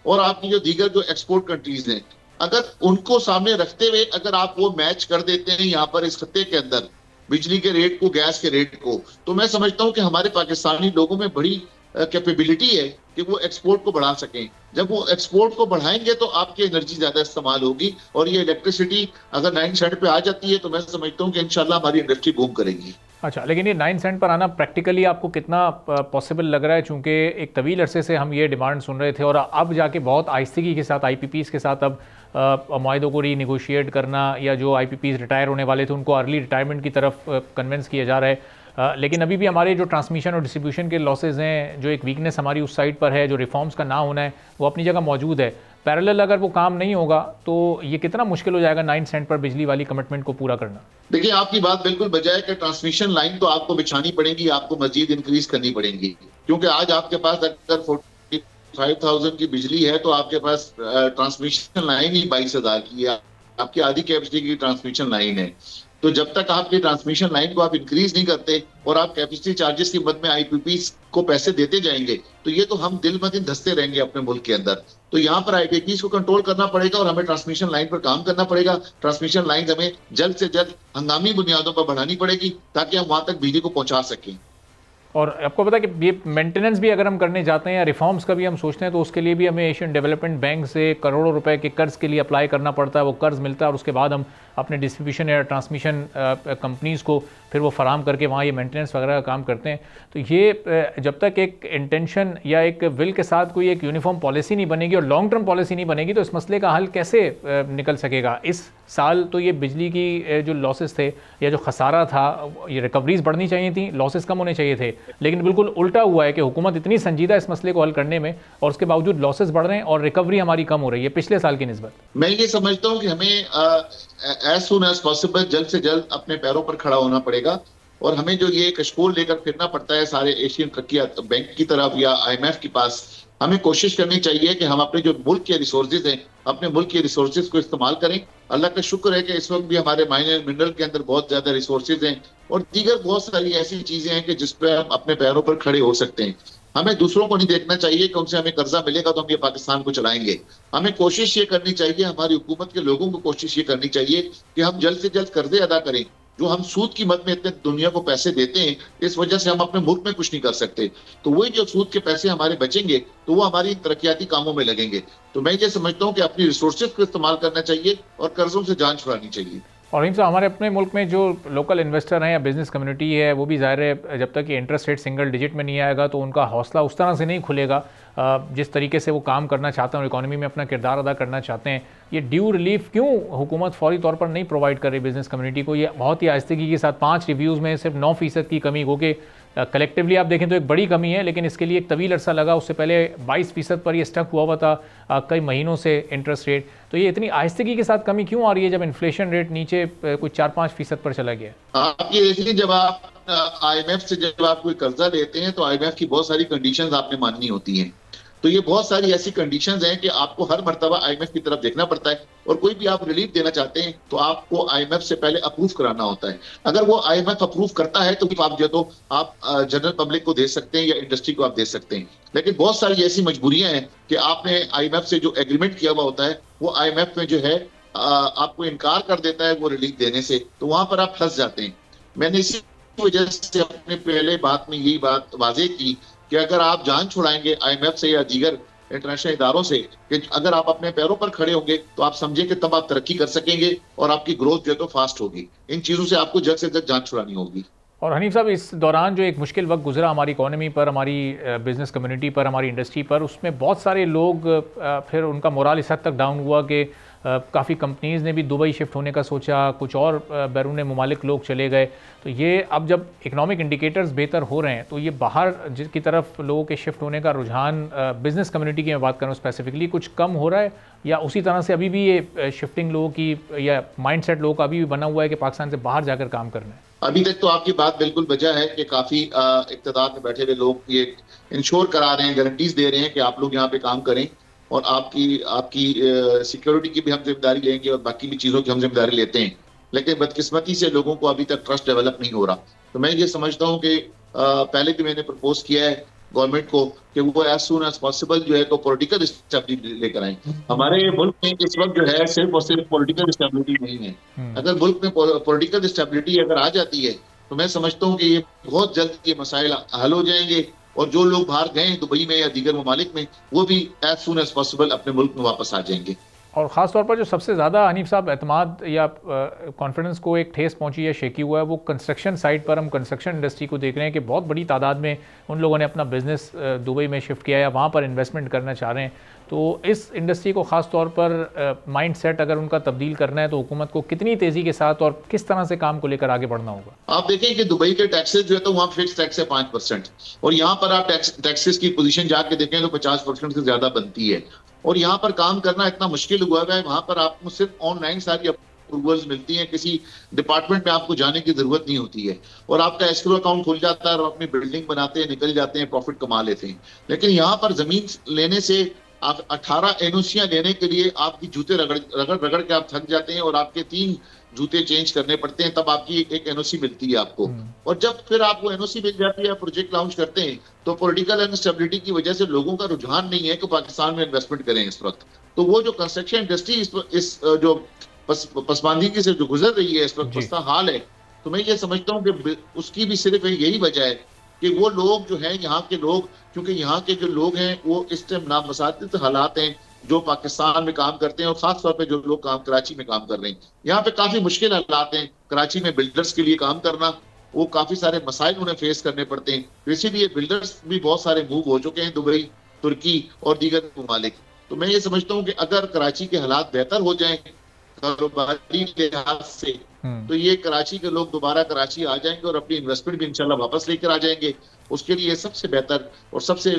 D: और आपकी जो दीगर जो एक्सपोर्ट कंट्रीज हैं, अगर उनको सामने रखते हुए अगर आप वो मैच कर देते हैं यहाँ पर इस खत्ते के अंदर बिजली के रेट को, गैस के रेट को, तो मैं समझता हूँ कि हमारे पाकिस्तानी लोगों में बड़ी कैपेबिलिटी है कि वो एक्सपोर्ट को बढ़ा सकें। जब वो एक्सपोर्ट को बढ़ाएंगे तो आपकी एनर्जी ज्यादा इस्तेमाल होगी, और ये इलेक्ट्रिसिटी अगर 9 सेंट पे आ जाती है तो मैं समझता हूँ कि इंशाल्लाह हमारी इंडस्ट्री बूम करेगी।
B: अच्छा, लेकिन ये 9 सेंट पर आना प्रैक्टिकली आपको कितना पॉसिबल लग रहा है? चूँकि एक तवील अरसे से हम ये डिमांड सुन रहे थे और अब जाके बहुत आहिस्तगी के साथ आईपीपीज़ के साथ अब माहिदों को रीनिगोशिएट करना, या जो आईपीपीज़ रिटायर होने वाले थे उनको अर्ली रिटायरमेंट की तरफ कन्विंस किया जा रहा है। लेकिन अभी भी हमारे जो ट्रांसमिशन और डिस्ट्रीब्यूशन के लॉसेस हैं, जो एक वीकनेस हमारी उस साइड पर है, जो रिफॉर्म्स का ना होना है, वो अपनी जगह मौजूद है। पैरेलल अगर वो काम नहीं होगा तो ये कितना मुश्किल हो जाएगा 9 सेंट पर बिजली वाली कमिटमेंट को पूरा करना?
D: देखिए, आपकी बात बिल्कुल बजाय कि ट्रांसमिशन लाइन तो आपको बिछानी पड़ेगी, आपको मजीद इंक्रीज करनी पड़ेगी, क्योंकि आज आपके पास अगर 45,000 की बिजली है तो आपके पास ट्रांसमिशन लाइन ही 22,000 की है, आपकी आधी कैपेसिटी की ट्रांसमिशन लाइन है। तो जब तक आपकी ट्रांसमिशन लाइन को आप इंक्रीज नहीं करते और आप कैपेसिटी चार्जेस की मद में आईपीपीज को पैसे देते जाएंगे, तो ये तो हम दिल ब दिन धंसते रहेंगे अपने मुल्क के अंदर। तो यहाँ पर आईपीपीज को कंट्रोल करना पड़ेगा और हमें ट्रांसमिशन लाइन पर काम करना पड़ेगा। ट्रांसमिशन लाइन हमें जल्द से जल्द हंगामी बुनियादों पर बढ़ानी पड़ेगी ताकि हम वहां तक बिजली को पहुंचा सकें।
B: और आपको पता है कि ये मेंटेनेंस भी अगर हम करने जाते हैं या रिफॉर्म्स का भी हम सोचते हैं तो उसके लिए भी हमें एशियन डेवलपमेंट बैंक से करोड़ों रुपए के कर्ज के लिए अप्लाई करना पड़ता है। वो कर्ज मिलता है और उसके बाद हम अपने डिस्ट्रीब्यूशन या ट्रांसमिशन कंपनीज़ को फिर वो फराम करके वहाँ ये मेंटेनेंस वगैरह का काम करते हैं। तो ये जब तक एक इंटेंशन या एक विल के साथ कोई एक यूनिफॉर्म पॉलिसी नहीं बनेगी और लॉन्ग टर्म पॉलिसी नहीं बनेगी तो इस मसले का हल कैसे निकल सकेगा? इस साल तो ये बिजली की जो लॉसेस थे या जो खसारा था, ये रिकवरीज बढ़नी चाहिए थी, लॉसेस कम होने चाहिए थे, लेकिन बिल्कुल उल्टा हुआ है कि हुकूमत इतनी संजीदा इस मसले को हल करने में और उसके बावजूद लॉसेस बढ़ रहे हैं और रिकवरी हमारी कम हो रही है पिछले साल की निस्बत।
D: मैं ये समझता हूँ कि हमें एज सुन एज पॉसिबल जल्द से जल्द अपने पैरों पर खड़ा होना पड़ेगा, और हमें जो ये कशकोल लेकर फिरना पड़ता है सारे एशियन बैंक की तरफ या IMF के पास, हमें कोशिश करनी चाहिए कि हम अपने जो मुल्क के रिसोर्सेज हैं, अपने मुल्क के रिसोर्सेज को इस्तेमाल करें। अल्लाह का शुक्र है कि इस वक्त भी हमारे माइनर मिनरल के अंदर बहुत ज्यादा रिसोर्सेज हैं और दीगर बहुत सारी ऐसी चीजें हैं कि जिस पर हम अपने पैरों पर खड़े हो सकते हैं। हमें दूसरों को नहीं देखना चाहिए कि उनसे हमें कर्जा मिलेगा तो हम ये पाकिस्तान को चलाएंगे। हमें कोशिश ये करनी चाहिए, हमारी हुकूमत के लोगों को कोशिश ये करनी चाहिए कि हम जल्द से जल्द कर्जे अदा करें। जो हम सूद की मद में इतने दुनिया को पैसे देते हैं, इस वजह से हम अपने मुल्क में कुछ नहीं कर सकते, तो वही जो सूद के पैसे हमारे बचेंगे तो वो हमारी तरक्याती कामों में लगेंगे। तो मैं ये समझता हूँ कि अपनी रिसोर्सेज को इस्तेमाल करना चाहिए और कर्जों से जान छुड़ानी चाहिए।
B: और इन हमारे अपने मुल्क में जो लोकल इन्वेस्टर हैं या बिज़नेस कम्युनिटी है, वो भी ज़ाहिर है जब तक कि इंटरेस्ट रेट सिंगल डिजिट में नहीं आएगा तो उनका हौसला उस तरह से नहीं खुलेगा जिस तरीके से वो काम करना चाहते हैं और इकोनॉमी में अपना किरदार अदा करना चाहते हैं। ये ड्यू रिलीफ क्यों हुकूमत फौरी तौर पर नहीं प्रोवाइड कर रही बिज़नेस कम्युनिटी को? ये बहुत ही आहिस्तगी के साथ 5 रिव्यूज़ में सिर्फ 9% की कमी हो के कलेक्टिवली आप देखें तो एक बड़ी कमी है, लेकिन इसके लिए एक तवील अरसा लगा। उससे पहले 22% पर ये स्टक हुआ था कई महीनों से इंटरेस्ट रेट। तो ये इतनी आहिस्तगी के साथ कमी क्यों आ रही है जब इन्फ्लेशन रेट नीचे कुछ 4-5% पर चला गया?
D: आप ये देखिए, जब आप IMF से जब आप कोई कर्जा लेते हैं तो IMF की बहुत सारी कंडीशंस आपने माननी होती हैं। तो ये बहुत सारी ऐसी कंडीशंस हैं कि आपको हर मर्तबा IMF की तरफ देखना पड़ता है, और कोई भी आप रिलीफ देना चाहते हैं तो आपको IMF से पहले अप्रूव कराना होता है। अगर वो IMF अप्रूव करता है तो आप जो तो आप जनरल पब्लिक को दे सकते हैं या इंडस्ट्री को आप दे सकते हैं। लेकिन बहुत सारी ऐसी मजबूरियां हैं कि आपने IMF से जो एग्रीमेंट किया हुआ होता है वो IMF में जो है आपको इनकार कर देता है वो रिलीफ देने से, तो वहां पर आप फंस जाते हैं। मैंने इसी वजह से अपने पहले बात में यही बात वाजे की कि अगर आप जान छुड़ाएंगे IMF से या दीगर इंटरनेशनल इदारों से, कि अगर आप अपने पैरों पर खड़े होंगे तो आप समझे कि तब आप तरक्की कर सकेंगे और आपकी ग्रोथ जो है तो फास्ट होगी। इन चीजों से आपको जल्द से जल्द जान छुड़ानी होगी।
B: और हनीफ साहब, इस दौरान जो एक मुश्किल वक्त गुजरा हमारी इकोनॉमी पर, हमारी बिजनेस कम्युनिटी पर, हमारी इंडस्ट्री पर, उसमें बहुत सारे लोग फिर उनका मोराल इस हद तक डाउन हुआ कि काफ़ी कंपनीज़ ने भी दुबई शिफ्ट होने का सोचा, कुछ और बैरून मुमालिक लोग चले गए। तो ये अब जब इकनॉमिक इंडिकेटर्स बेहतर हो रहे हैं तो ये बाहर की तरफ लोगों के शिफ्ट होने का रुझान बिज़नेस कम्युनिटी की मैं बात करूँ स्पेसिफिकली, कुछ कम हो रहा है या उसी तरह से अभी भी ये शिफ्टिंग लोगों की या माइंडसेट लोगों का अभी भी बना हुआ है कि पाकिस्तान से बाहर जाकर काम करना है?
D: अभी तक तो आपकी बात बिल्कुल वजह है कि काफी इक़्तिदार में बैठे हुए लोग ये इंश्योर करा रहे हैं, गारंटीज दे रहे हैं कि आप लोग यहाँ पे काम करें और आपकी सिक्योरिटी की भी हम जिम्मेदारी लेंगे और बाकी भी चीजों की हम जिम्मेदारी लेते हैं। लेकिन बदकिस्मती से लोगों को अभी तक ट्रस्ट डेवलप नहीं हो रहा। तो मैं ये समझता हूँ कि पहले भी मैंने प्रपोज किया है गवर्नमेंट को कि वो एज सून एज पॉसिबल जो है तो पॉलिटिकल स्टेबिलिटी लेकर आए। हमारे मुल्क में इस वक्त जो है सिर्फ और सिर्फ पॉलिटिकल स्टेबिलिटी नहीं है। अगर मुल्क में पॉलिटिकल स्टेबिलिटी अगर आ जाती है तो मैं समझता हूँ कि ये बहुत जल्द ये मसाइल हल हो जाएंगे और जो लोग बाहर गए दुबई में या दीगर ममालिक में वो भी एज सून एज पॉसिबल अपने मुल्क में वापस आ जाएंगे।
B: और ख़ास तौर पर जो सबसे ज़्यादा हनीफ साहब एतमाद या कॉन्फिडेंस को एक ठेस पहुंची या शेकी हुआ है वो कंस्ट्रक्शन साइट पर। हम कंस्ट्रक्शन इंडस्ट्री को देख रहे हैं कि बहुत बड़ी तादाद में उन लोगों ने अपना बिज़नेस दुबई में शिफ्ट किया या वहाँ पर इन्वेस्टमेंट करना चाह रहे हैं। तो इस इंडस्ट्री को ख़ास तौर पर माइंड सेट अगर उनका तब्दील करना है तो हुकूमत को कितनी तेज़ी के साथ और किस तरह से काम को लेकर आगे बढ़ना होगा?
D: आप देखें कि दुबई के टैक्सेस जो है तो वहाँ फिक्स टैक्स है 5% और यहाँ पर आप टैक्सेस की पोजीशन जाके देखें तो 50% से ज्यादा बनती है और यहाँ पर काम करना इतना मुश्किल हुआ है। वहाँ पर आपको सिर्फ ऑनलाइन सारी अप्रूवल्स मिलती हैं, किसी डिपार्टमेंट में आपको जाने की जरूरत नहीं होती है और आपका एस्क्रो अकाउंट खुल जाता है और अपनी बिल्डिंग बनाते हैं, निकल जाते हैं, प्रॉफिट कमा लेते हैं। लेकिन यहाँ पर जमीन लेने से आप 18 एनओसियां लेने के लिए आपकी जूते रगड़ के आप थक जाते हैं और आपके 3 जूते चेंज करने पड़ते हैं, तब आपकी एक एनओसी मिलती है आपको। और जब फिर आपको एनओसी मिल जाती है, प्रोजेक्ट लॉन्च करते हैं, तो पॉलिटिकल अनस्टेबिलिटी की वजह से लोगों का रुझान नहीं है कि पाकिस्तान में इन्वेस्टमेंट करें इस वक्त। तो वो जो कंस्ट्रक्शन इंडस्ट्री इस जो पसमानदगी से जो गुजर रही है इस वक्त पस्ता हाल है, तो मैं ये समझता हूँ कि उसकी भी सिर्फ यही वजह है कि वो लोग जो हैं यहाँ के लोग, क्योंकि यहाँ के जो लोग हैं वो इस टाइम नामसातित हालात हैं जो पाकिस्तान में काम करते हैं और खास तौर पे जो लोग काम कराची में काम कर रहे हैं, यहाँ पे काफी मुश्किल हालात हैं। कराची में बिल्डर्स के लिए काम करना, वो काफी सारे मसाइल उन्हें फेस करने पड़ते हैं। तो इसीलिए बिल्डर्स भी बहुत सारे मूव हो चुके हैं दुबई, तुर्की और दीगर ममालिक। तो मैं ये समझता हूँ कि अगर कराची के हालात बेहतर हो जाएं कारोबारी लिहाज से, तो ये कराची के लोग दोबारा कराची आ जाएंगे और अपनी इन्वेस्टमेंट भी इंशाल्लाह वापस लेकर आ जाएंगे। उसके लिए सबसे बेहतर और सबसे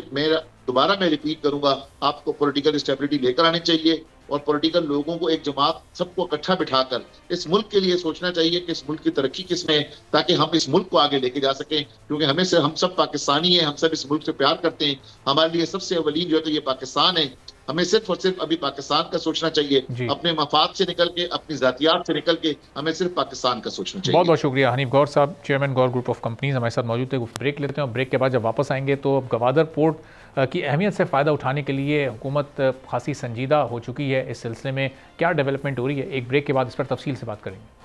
D: दोबारा मैं रिपीट करूंगा, आपको पॉलिटिकल स्टेबिलिटी लेकर आनी चाहिए और पॉलिटिकल लोगों को एक जमात सबको इकट्ठा बिठाकर इस मुल्क के लिए सोचना चाहिए कि इस मुल्क की तरक्की किसमें है, ताकि हम इस मुल्क को आगे लेके जा सकें। क्योंकि हमें से हम सब पाकिस्तानी हैं, हम सब इस मुल्क से प्यार करते हैं। हमारे लिए सबसे अवलीन जो है तो ये पाकिस्तान है। हमें सिर्फ और सिर्फ अभी पाकिस्तान का सोचना चाहिए, अपने मफाद से निकल के, अपनी जातियात से निकल के हमें सिर्फ पाकिस्तान का सोचना चाहिए।
B: बहुत बहुत शुक्रिया हनीफ गौर साहब, chairman Gaur group of companies हमारे साथ मौजूद थे। ब्रेक लेते हैं और ब्रेक के बाद जब वापस आएंगे तो अब गवादर पोर्ट की अहमियत से फ़ायदा उठाने के लिए हुकूमत खासी संजीदा हो चुकी है। इस सिलसिले में क्या डेवलपमेंट हो रही है, एक ब्रेक के बाद इस पर तफसील से बात करेंगे।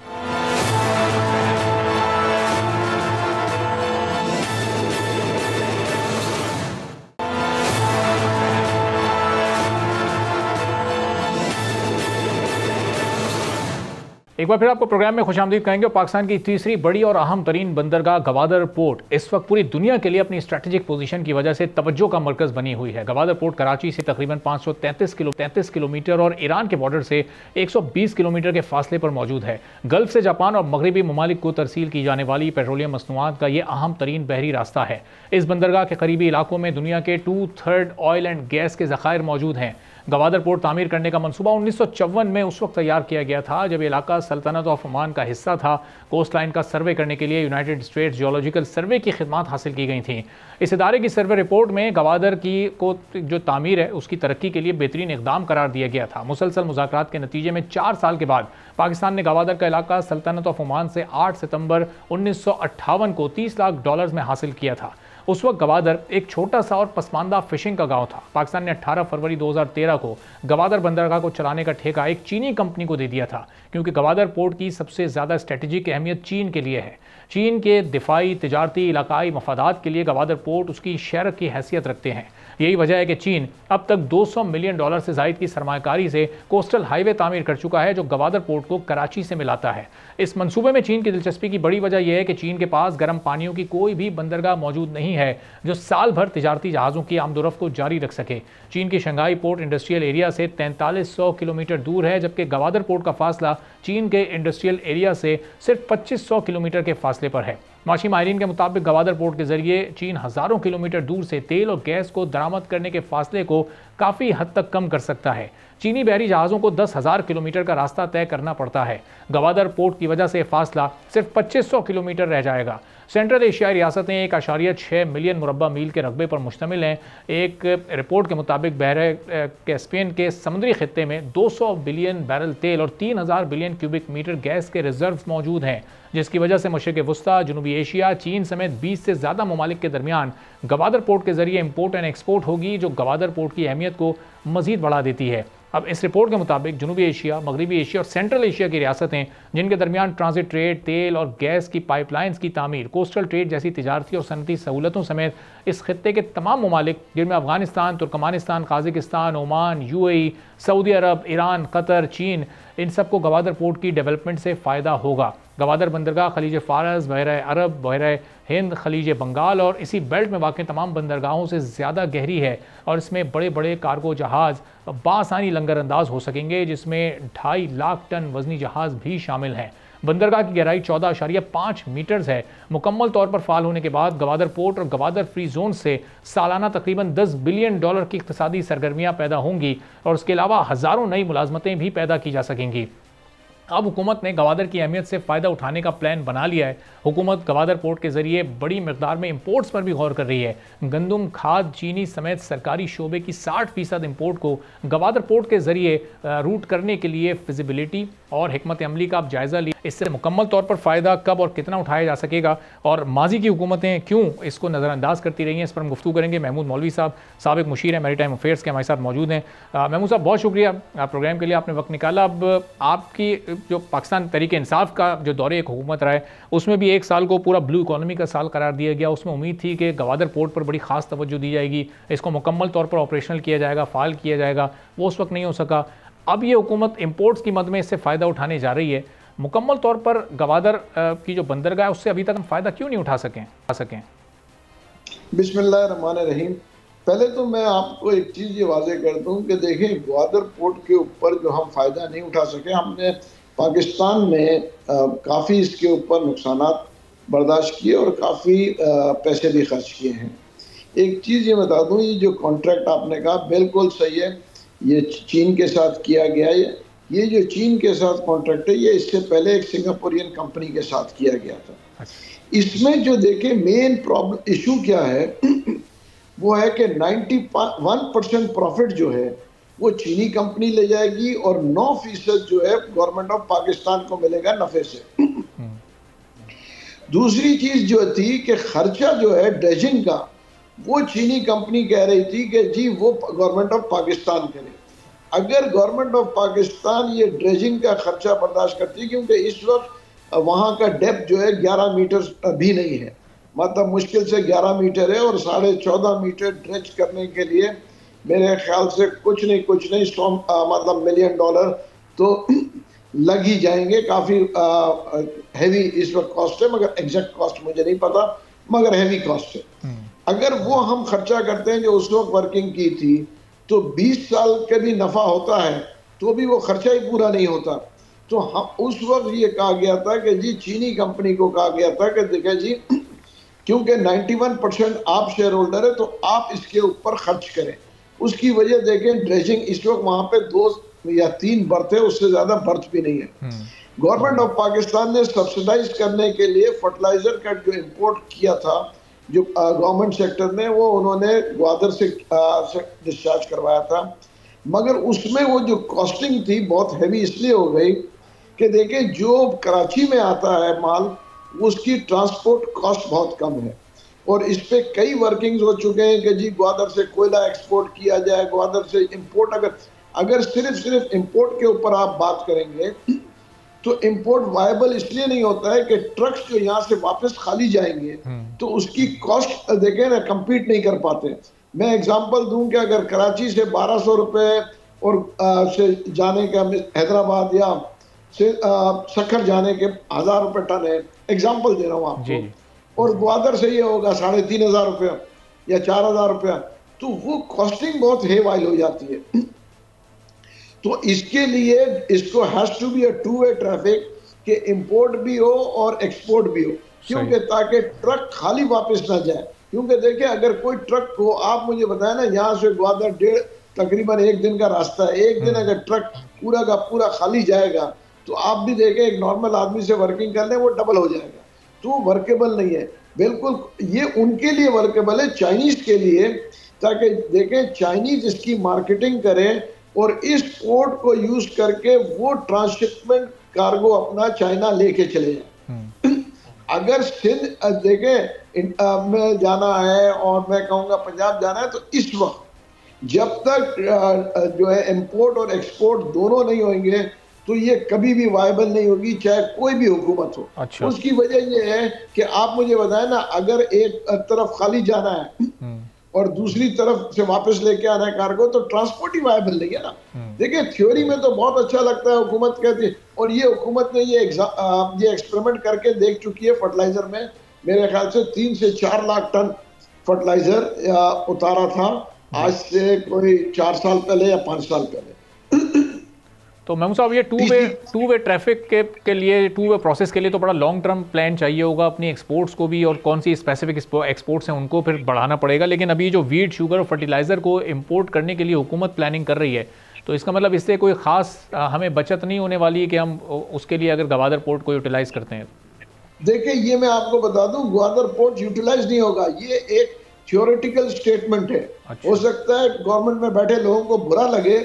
B: एक बार फिर आपको प्रोग्राम में खुशामदीद कहेंगे। पाकिस्तान की तीसरी बड़ी और अहम तरीन बंदरगाह गवादर पोर्ट इस वक्त पूरी दुनिया के लिए अपनी स्ट्रेटेजिक पोजीशन की वजह से तवज्जो का मरकज बनी हुई है। गवादर पोर्ट कराची से तकरीबन 533 किलोमीटर और ईरान के बॉर्डर से 120 किलोमीटर के फासले पर मौजूद है। गल्फ से जापान और मगरबी ममालिक को तरसील की जाने वाली पेट्रोलियम मसनूआत का यह अहम तरीन बहरी रास्ता है। इस बंदरगाह के करीबी इलाकों में दुनिया के 2/3 ऑयल एंड गैस के ज़खायर मौजूद हैं। गवादर पोर्ट तामीर करने का मंसूबा 1954 में उस वक्त तैयार किया गया था जब इलाका सल्तनत ऑफ ओमान का हिस्सा था। कोस्ट लाइन का सर्वे करने के लिए यूनाइटेड स्टेट्स जियोलॉजिकल सर्वे की खिदमात हासिल की गई थी। इस इदारे की सर्वे रिपोर्ट में गवादर की को जो तामीर है उसकी तरक्की के लिए बेहतरीन इकदाम करार दिया गया था। मुसलसल मुज़ाकरात के नतीजे में 4 साल के बाद पाकिस्तान ने गवादर का इलाका सल्तनत ऑफ ओमान से 8 सितंबर 1958 को $30 लाख में हासिल किया था। उस वक्त गवादर एक छोटा सा और पसमानदा फिशिंग का गांव था। पाकिस्तान ने 18 फरवरी 2013 को गवादर बंदरगाह को चलाने का ठेका एक चीनी कंपनी को दे दिया था, क्योंकि गवादर पोर्ट की सबसे ज़्यादा स्ट्रेटेजिक अहमियत चीन के लिए है। चीन के दिफाई, तिजारती, इलाकाई मफादात के लिए गवादर पोर्ट उसकी शहर की हैसियत रखते हैं। यही वजह है कि चीन अब तक $200 मिलियन से जायद की सरमाकारी से कोस्टल हाईवे तामीर कर चुका है, जो गवादर पोर्ट को कराची से मिलाता है। इस मंसूबे में चीन की दिलचस्पी की बड़ी वजह यह है कि चीन के पास गर्म पानियों की कोई भी बंदरगाह मौजूद नहीं है जो साल भर तिजारती जहाज़ों की आमदोरफ्त को जारी रख सके। चीन की शंघाई पोर्ट इंडस्ट्रियल एरिया से 4300 किलोमीटर दूर है, जबकि गवादर पोर्ट का फासला चीन के इंडस्ट्रियल एरिया से सिर्फ 2500 किलोमीटर के फासले पर है। माशी माहिरीन के मुताबिक गवादर पोर्ट के जरिए चीन हज़ारों किलोमीटर दूर से तेल और गैस को दरामद करने के फासले को काफ़ी हद तक कम कर सकता है। चीनी बहरी जहाज़ों को 10,000 किलोमीटर का रास्ता तय करना पड़ता है। गवादर पोर्ट की वजह से फासला सिर्फ 2500 किलोमीटर रह जाएगा। सेंट्रल एशियाई रियासतें 1.6 मिलियन मुरब्बा मील के रकबे पर मुश्तमिल हैं। एक रिपोर्ट के मुताबिक बहरे कैस्पियन के समुद्री खित्ते में 200 बिलियन बैरल तेल और 3000 बिलियन क्यूबिक मीटर गैस के रिजर्व मौजूद हैं, जिसकी वजह से मशरिक़ वस्ता, जनूबी एशिया, चीन समेत 20 से ज़्यादा ममालिक के दरमियान गवादर पोर्ट के जरिए इम्पोर्ट एंड एक्सपोर्ट होगी, जो गवादर पोर्ट की अहमियत को मज़ीद बढ़ा देती है। अब इस रिपोर्ट के मुताबिक जनूबी एशिया, मगरबी एशिया और सेंट्रल एशिया की रियासतें, जिनके दरमियान ट्रांजिट ट्रेड, तेल और गैस की पाइपलाइंस की तामीर, कोस्टल ट्रेड जैसी तिजारती और सनती सहूलतों समेत इस खत्ते के तमाम ममालिक, जिनमें Afghanistan, Turkmenistan, Kazakhstan, Oman, UAE, Saudi Arab, Iran, Qatar, चीन, इन सबको गवादर पोर्ट की डेवलपमेंट से फ़ायदा होगा। गवादर बंदरगाह खलीज फ़ारस, बहरा अरब, बहरा हिंद, खलीज बंगाल और इसी बेल्ट में वाक़ तमाम बंदरगाहों से ज़्यादा गहरी है और इसमें बड़े बड़े कार्गो जहाज़ बासानी लंगर अंदाज हो सकेंगे, जिसमें 2.5 लाख टन वज़नी जहाज़ भी शामिल हैं। बंदरगाह की गहराई 14.5 मीटर्स है। मुकम्मल तौर पर फाल होने के बाद गवादर पोर्ट और गवादर फ्री जोन से सालाना तकरीबन $10 बिलियन की इक़्तिसादी सरगर्मियाँ पैदा होंगी और उसके अलावा हज़ारों नई मुलाजमतें भी पैदा की जा सकेंगी। अब हुकूमत ने गवादर की अहमियत से फ़ायदा उठाने का प्लान बना लिया है। हुकूमत गवादर पोर्ट के ज़रिए बड़ी मकदार में इंपोर्ट्स पर भी गौर कर रही है। गंदम, खाद, चीनी समेत सरकारी शोबे की 60% इंपोर्ट को गवादर पोर्ट के ज़रिए रूट करने के लिए फिजिबिलिटी और हिकमत अमली का अब जायज़ा लिया। इससे मुकम्मल तौर पर फ़ायदा कब और कितना उठाया जा सकेगा और माजी की हुकूमतें क्यों इसको नज़रअंदाज करती रही हैं, इस पर हम गुफ्तगू करेंगे। महमूद मौलवी साहब, साबिक मुशीर हैं मैरीटाइम अफेयर्स के, हमारे साथ मौजूद हैं। महमूद साहब, बहुत शुक्रिया प्रोग्राम के लिए, आपने वक्त निकाला। अब आपकी जो पाकिस्तान तहरीक इंसाफ का जो दौरे एक हुकूमत रहा है, उसमें भी 1 साल को पूरा ब्लू इकोनॉमी का साल करार दिया गया। उसमें उम्मीद थी कि गवादर पोर्ट पर बड़ी खास तवज्जो दी जाएगी, इसको मुकम्मल तौर पर ऑपरेशनल किया जाएगा, फ़ाल किया जाएगा। वो उस वक्त नहीं हो सका। अब ये हुकूमत इंपोर्ट्स की मद में इससे फ़ायदा उठाने जा रही है। मुकम्मल तौर पर गवादर की जो बंदरगाह है उससे अभी तक हम फ़ायदा क्यों नहीं उठा सकें?
E: बिस्मिल्लाहिर्रहमानिर्रहीम। पहले तो मैं आपको एक चीज़ ये वाज़ेह कर दूं कि देखें, गवादर पोर्ट के ऊपर जो हम फ़ायदा नहीं उठा सके, हमने पाकिस्तान में काफ़ी इसके ऊपर नुकसानात बर्दाश्त किए और काफ़ी पैसे भी खर्च किए हैं। एक चीज़ ये बता दूं, ये जो कॉन्ट्रैक्ट आपने कहा बिल्कुल सही है, ये चीन के साथ किया गया है। ये जो चीन के साथ कॉन्ट्रैक्ट है, ये इससे पहले एक सिंगापुरियन कंपनी के साथ किया गया था। इसमें जो देखें मेन प्रॉब्लम इशू क्या है वो है कि 91% प्रॉफिट जो है वो चीनी कंपनी ले जाएगी और 9% जो है गवर्नमेंट ऑफ पाकिस्तान को मिलेगा नफे से। दूसरी चीज जो थी कि खर्चा जो है ड्रेजिंग का, वो चीनी कंपनी कह रही थी कि जी वो गवर्नमेंट ऑफ पाकिस्तान करे। अगर गवर्नमेंट ऑफ पाकिस्तान ये ड्रेजिंग का खर्चा बर्दाश्त करती, क्योंकि इस वक्त वहाँ का डेप्थ जो है 11 मीटर भी नहीं है, मतलब मुश्किल से 11 मीटर है और 14.5 मीटर ड्रेज करने के लिए मेरे ख्याल से कुछ नहीं $100 मिलियन। तो लग ही जाएंगे। काफी हैवी इस वक्त कॉस्ट है, मगर एग्जैक्ट कॉस्ट मुझे नहीं पता, मगर हैवी कॉस्ट है। अगर वो हम खर्चा करते हैं जो उस वक्त वर्किंग की थी, तो 20 साल का भी नफा होता है तो भी वो खर्चा ही पूरा नहीं होता। तो हम उस वक्त ये कहा गया था कि जी, चीनी कंपनी को कहा गया था कि देखिए जी, क्योंकि 91% आप शेयर होल्डर है तो आप इसके ऊपर खर्च करें। उसकी वजह देखें, ड्रेजिंग इस वक्त वहां पे 2 या 3 बर्थ है, उससे ज्यादा बर्थ भी नहीं है। गवर्नमेंट ऑफ पाकिस्तान ने सब्सिडाइज करने के लिए फर्टिलाइजर का जो इंपोर्ट किया था, जो गवर्नमेंट सेक्टर ने, वो उन्होंने ग्वादर से डिस्चार्ज करवाया था, मगर उसमें वो जो कॉस्टिंग थी बहुत हैवी इसलिए हो गई कि देखिए, जो कराची में आता है माल, उसकी ट्रांसपोर्ट कॉस्ट बहुत कम है। और इस पे कई वर्किंग्स हो चुके हैं कि जी, ग्वादर से कोयला एक्सपोर्ट किया जाए, ग्वादर से इंपोर्ट। अगर सिर्फ इंपोर्ट के ऊपर आप बात करेंगे तो इंपोर्ट वायबल इसलिए नहीं होता है कि ट्रक्स जो यहाँ से वापस खाली जाएंगे तो उसकी कॉस्ट देखें ना, कंपीट नहीं कर पाते। मैं एग्जांपल दूं कि अगर कराची से 1200 रुपए और से जाने का हैदराबाद या से सखर जाने के 1000 रुपए टन है, एग्जांपल दे रहा हूँ आपको, और ग्वादर से ये होगा 3500 रुपया या 4000 रुपया, तो वो कॉस्टिंग बहुत हेवाइल हो जाती है। तो इसके लिए इसको has to be a two way traffic, कि इंपोर्ट भी हो और एक्सपोर्ट भी हो, क्योंकि ताकि ट्रक खाली वापस ना जाए। क्योंकि देखिए, अगर कोई ट्रक को, आप मुझे बताएं ना, यहाँ से ग्वादर तकरीबन 1 दिन का रास्ता है, 1 दिन अगर ट्रक पूरा का पूरा खाली जाएगा तो आप भी देखें, एक नॉर्मल आदमी से वर्किंग कर लें वो डबल हो जाएगा। तो वर्केबल नहीं है बिल्कुल। ये उनके लिए वर्केबल है, चाइनीज के लिए, ताकि देखें चाइनीज इसकी मार्केटिंग करें और इस पोर्ट को यूज करके वो ट्रांसशिपमेंट कार्गो अपना चाइना लेके चले जाए। अगर सिंध देखें में जाना है और मैं कहूँगा पंजाब जाना है, तो इस वक्त जब तक जो है इंपोर्ट और एक्सपोर्ट दोनों नहीं होंगे तो ये कभी भी वायबल नहीं होगी, चाहे कोई भी हुकूमत हो।
B: अच्छा।
E: उसकी वजह ये है कि आप मुझे बताएं ना, अगर एक तरफ खाली जाना है और दूसरी तरफ से वापस लेके आना है कार्गो, तो ट्रांसपोर्ट ही वायबल नहीं है ना। देखिए, थ्योरी में तो बहुत अच्छा लगता है, हुकूमत कहती है, और ये हुकूमत ने ये एक्सपेरिमेंट करके देख चुकी है फर्टिलाइजर में। मेरे ख्याल से 3 से 4 लाख टन फर्टिलाइजर उतारा था, आज से कोई 4 साल पहले या 5 साल पहले।
B: तो महमूद साहब, ये टू वे ट्रैफिक के लिए, टू वे प्रोसेस के लिए तो बड़ा लॉन्ग टर्म प्लान चाहिए होगा, अपनी एक्सपोर्ट्स को भी, और कौन सी स्पेसिफिक एक्सपोर्ट्स हैं उनको फिर बढ़ाना पड़ेगा। लेकिन अभी जो वीट, शुगर और फर्टिलाइज़र को इंपोर्ट करने के लिए हुकूमत प्लानिंग कर रही है, तो इसका मतलब इससे कोई ख़ास हमें बचत नहीं होने वाली है कि हम उसके लिए अगर ग्वादर पोर्ट को यूटिलाइज़ करते हैं।
E: देखिए, ये मैं आपको बता दूं, ग्वादर पोर्ट यूटिलाइज नहीं होगा, ये एक थ्योरेटिकल स्टेटमेंट है।
B: अच्छा।
E: हो सकता है गवर्नमेंट में बैठे लोगों को बुरा लगे,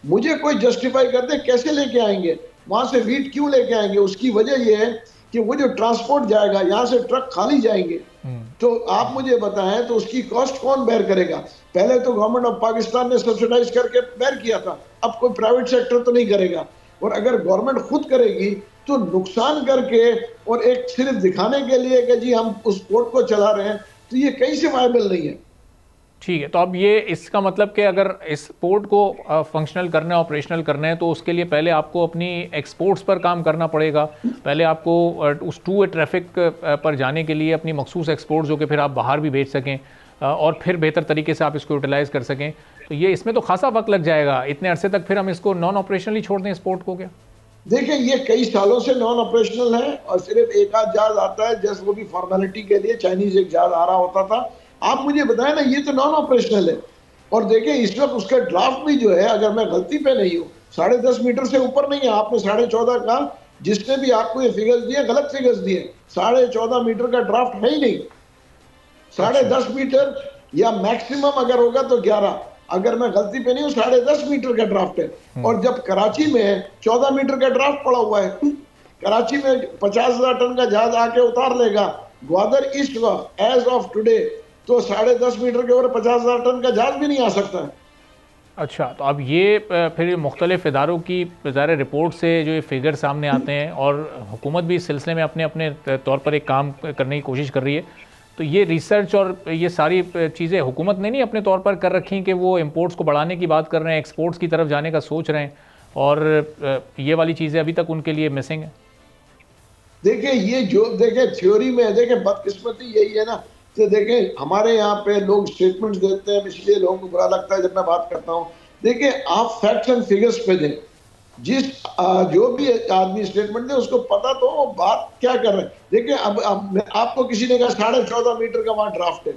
E: मुझे कोई जस्टिफाई कर दे, कैसे लेके आएंगे वहां से वीट, क्यों लेके आएंगे? उसकी वजह यह है कि वो जो ट्रांसपोर्ट जाएगा, यहाँ से ट्रक खाली जाएंगे, तो आप मुझे बताएं तो उसकी कॉस्ट कौन बेयर करेगा? पहले तो गवर्नमेंट ऑफ पाकिस्तान ने सब्सिडाइज करके बेयर किया था, अब कोई प्राइवेट सेक्टर तो नहीं करेगा। और अगर गवर्नमेंट खुद करेगी तो नुकसान करके और एक सिर्फ दिखाने के लिए कि जी हम उस पोर्ट को चला रहे हैं, तो ये कहीं से वायबल नहीं है।
B: ठीक है, तो अब ये इसका मतलब कि अगर इस पोर्ट को फंक्शनल करना है, ऑपरेशनल करना है, तो उसके लिए पहले आपको अपनी एक्सपोर्ट्स पर काम करना पड़ेगा। पहले आपको उस टू वे ट्रैफिक पर जाने के लिए अपनी मखसूस एक्सपोर्ट्स जो कि फिर आप बाहर भी भेज सकें और फिर बेहतर तरीके से आप इसको यूटिलाइज़ कर सकें, तो ये इसमें तो खासा वक्त लग जाएगा। इतने अरसे तक फिर हम इसको नॉन ऑपरेशनली छोड़ दें इस पोर्ट को क्या?
E: देखिए, ये कई सालों से नॉन ऑपरेशनल है और सिर्फ एक आध जहाज आता है, जस्ट वो भी फॉर्मेलिटी के लिए, चाइनीज एक जहाज आ रहा होता था। आप मुझे बताएं ना, ये तो नॉन ऑपरेशनल है। और देखिए, इस वक्त उसका ड्राफ्ट भी जो है, अगर मैं गलती पे नहीं हूँ, 10.5 मीटर से ऊपर नहीं है। आपने 14.5 का, जिसने भी आपको ये फिगर्स दिए गलत फिगर्स दिए। 14.5 मीटर का ड्राफ्ट है ही नहीं। 10.5 मीटर या मैक्सिमम अगर होगा तो 11, अगर मैं गलती पे नहीं हूँ 10.5 मीटर का ड्राफ्ट है। और जब कराची में 14 मीटर का ड्राफ्ट पड़ा हुआ है, कराची में 50,000 टन का जहाज आके उतार लेगा। ग्वादर ईस्ट का एज ऑफ टुडे तो 10.5 मीटर के ऊपर 50,000 टन का जहाज भी नहीं आ सकता है।
B: अच्छा, तो अब ये फिर मुख्तलिफ इदारों की ज़ाहिर रिपोर्ट से जो ये फिगर सामने आते हैं, और हुकूमत भी इस सिलसिले में अपने अपने तौर पर एक काम करने की कोशिश कर रही है, तो ये रिसर्च और ये सारी चीज़ें हुकूमत ने नहीं अपने तौर पर कर रखी कि वो इंपोर्ट्स को बढ़ाने की बात कर रहे हैं, एक्सपोर्ट्स की तरफ जाने का सोच रहे हैं, और ये वाली चीज़ें अभी तक उनके लिए मिसिंग है।
E: देखिए ये जो देखिए थ्योरी में देखिए बदकिस्मती यही है ना, तो देखिए हमारे यहाँ पे लोग स्टेटमेंट्स देते हैं, इसलिए लोगों को बुरा लगता है जब मैं बात करता हूँ। देखिए आप फैक्ट्स एंड फिगर्स पे दें, जिस जो भी आदमी स्टेटमेंट दे उसको पता तो वो बात क्या कर रहे हैं। देखिए अब आपको किसी ने कहा 14.5 मीटर का वहाँ ड्राफ्ट है,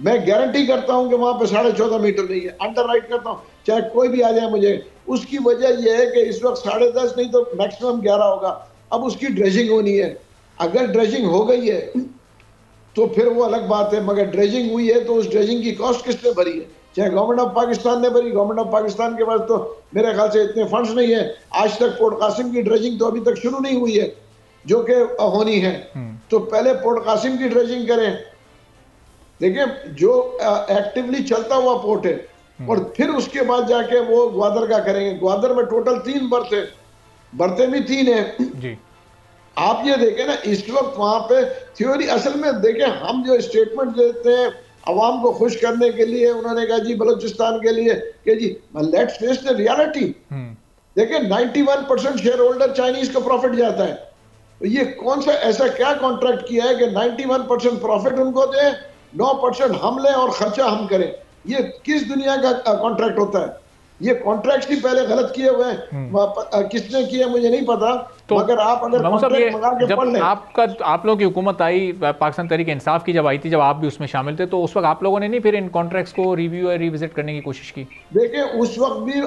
E: मैं गारंटी करता हूं कि वहां पे 14.5 मीटर नहीं है, अंडर राइट करता हूं चाहे कोई भी आ जाए मुझे। उसकी वजह यह है कि इस वक्त 10.5 नहीं तो मैक्सिमम 11 होगा। अब उसकी ड्रेजिंग होनी है, अगर ड्रेजिंग हो गई है तो फिर वो अलग बात है, मगर ड्रेजिंग हुई है तो उस ड्रेजिंग की कॉस्ट किसने भरी है? चाहे गवर्नमेंट ऑफ पाकिस्तान ने भरी। गवर्नमेंट ऑफ पाकिस्तान के पास तो मेरे ख्याल से इतने फंड्स नहीं है। आज तक पोर्ट कासिम की ड्रेजिंग तो अभी तक शुरू नहीं हुई है जो कि होनी है, तो पहले पोर्ट कासिम की ड्रेजिंग करें। देखिए जो एक्टिवली चलता हुआ पोर्ट है, और फिर उसके बाद जाके वो ग्वादर का करेंगे। ग्वादर में टोटल 3 बर्थ है, बर्थे भी 3 है जी। आप ये देखें ना इस वक्त वहां पे थ्योरी, असल में देखें हम जो स्टेटमेंट देते हैं अवाम को खुश करने के लिए, उन्होंने कहा जी बलूचिस्तान के लिए कि जी लेट्स फेस द रियलिटी। देखिए 91% शेयर होल्डर चाइनीज का प्रॉफिट जाता है, तो ये कौन सा ऐसा क्या कॉन्ट्रैक्ट किया है कि 91% प्रॉफिट उनको दे, 9% हम लें और खर्चा हम करें? ये किस दुनिया का कॉन्ट्रैक्ट होता है? ये कॉन्ट्रैक्ट ही पहले गलत किए हुए हैं, किसने किए मुझे नहीं पता, तो मगर आप अगर कॉन्ट्रैक्ट मंगा के पढ़ लें।
B: आप लोग की हुकूमत आई, पाकिस्तान तहरीक इंसाफ की जब आई थी, जब आप भी उसमें शामिल थे, तो उस वक्त आप लोगों ने नहीं फिर इन कॉन्ट्रैक्ट्स को रिव्यू या रिविजिट करने की कोशिश की?
E: देखिए उस वक्त भी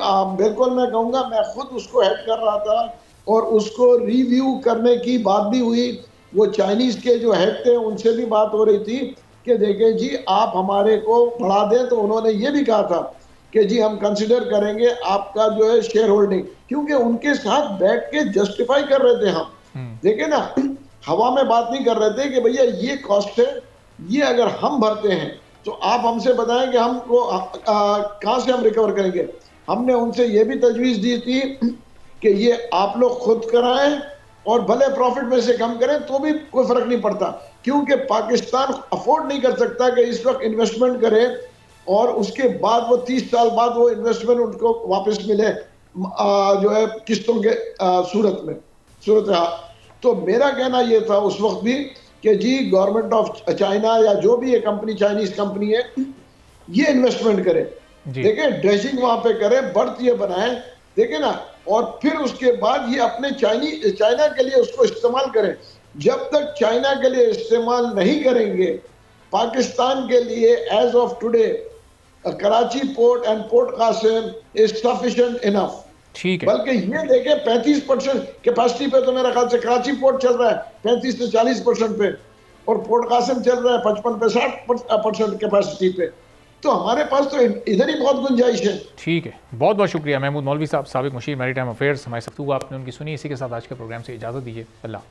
E: बिल्कुल मैं कहूँगा मैं खुद उसको हेड कर रहा था और उसको रिव्यू करने की बात भी हुई। वो चाइनीज के जो हेड थे उनसे भी बात हो रही थी कि देखें जी आप हमारे को बढ़ा दें, तो उन्होंने ये भी कहा था कि जी हम कंसिडर करेंगे आपका जो है शेयर होल्डिंग, क्योंकि उनके साथ बैठ के जस्टिफाई कर रहे थे हम। देखिए ना हवा में बात नहीं कर रहे थे कि भैया ये कॉस्ट है, ये अगर हम भरते हैं तो आप हमसे बताएं कि हमको कहाँ से हम रिकवर करेंगे। हमने उनसे ये भी तजवीज़ दी थी कि ये आप लोग खुद कराएं और भले प्रॉफिट में से कम करें तो भी कोई फर्क नहीं पड़ता, क्योंकि पाकिस्तान अफोर्ड नहीं कर सकता कि इस वक्त इन्वेस्टमेंट करे और उसके बाद वो 30 साल बाद वो इन्वेस्टमेंट उनको वापस मिले जो है किस्तों के सूरत है। तो मेरा कहना ये था उस वक्त भी कि जी गवर्नमेंट ऑफ चाइना या जो भी ये कंपनी चाइनीज कंपनी है ये इन्वेस्टमेंट करे, देखें ड्रेजिंग वहां पे करे, बर्थ ये बनाए, देखें ना, और फिर उसके बाद ये अपने चाइना के लिए उसको इस्तेमाल करें। जब तक चाइना के लिए इस्तेमाल नहीं करेंगे, पाकिस्तान के लिए as of today Karachi port and port Qasim is sufficient enough.
B: ठीक है, बल्कि
E: ये देखें 35% कैपेसिटी पे तो मेरा ख्याल से कराची पोर्ट चल रहा है 35 से 40% पे, और पोर्ट कासिम चल रहा है 55 पे 60% कैपेसिटी पे। तो हमारे पास तो इधर ही बहुत गुंजाइश है।
B: ठीक है, बहुत बहुत शुक्रिया महमूद मौलवी साहब, साबिक मुशीर मैरीटाइम अफेयर्स। हमारी गुफ्तगू आपने उनकी सुनी। इसी के साथ आज के प्रोग्राम से इजाज़त दीजिए। अल्लाह।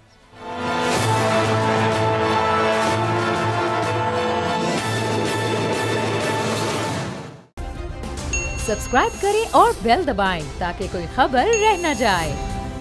A: सब्सक्राइब करें और बेल दबाएं ताकि कोई खबर रह न जाए।